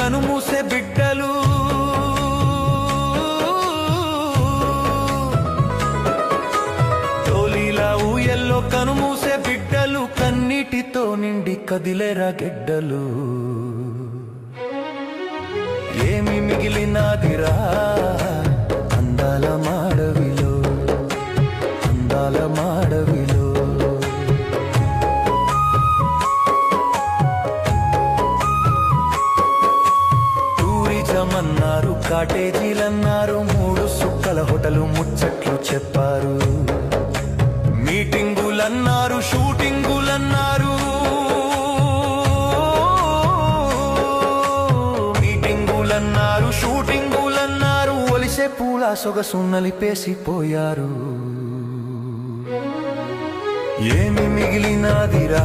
కనుమూసే బిడ్డలు తోలిలా ఊయల్లో కనుమూసే బిడ్డలు కన్నీటితో నిండి కదిలేరా గెడ్డలు ఏమి మిగిలినాదిరా అందాల మాడవిలో అందాల మాడవిలో టూరిజమన్నారు కాటేజీలన్నారు 3 సుక్కల హోటలు ముచ్చట్లు చెప్పారు మీటింగులన్నారు షూటింగులన్నారు షూటింగులన్నారు ఒలిసే పూల సొగసు నలిపేసిపోయారు ఏమి మిగిలినాదిరా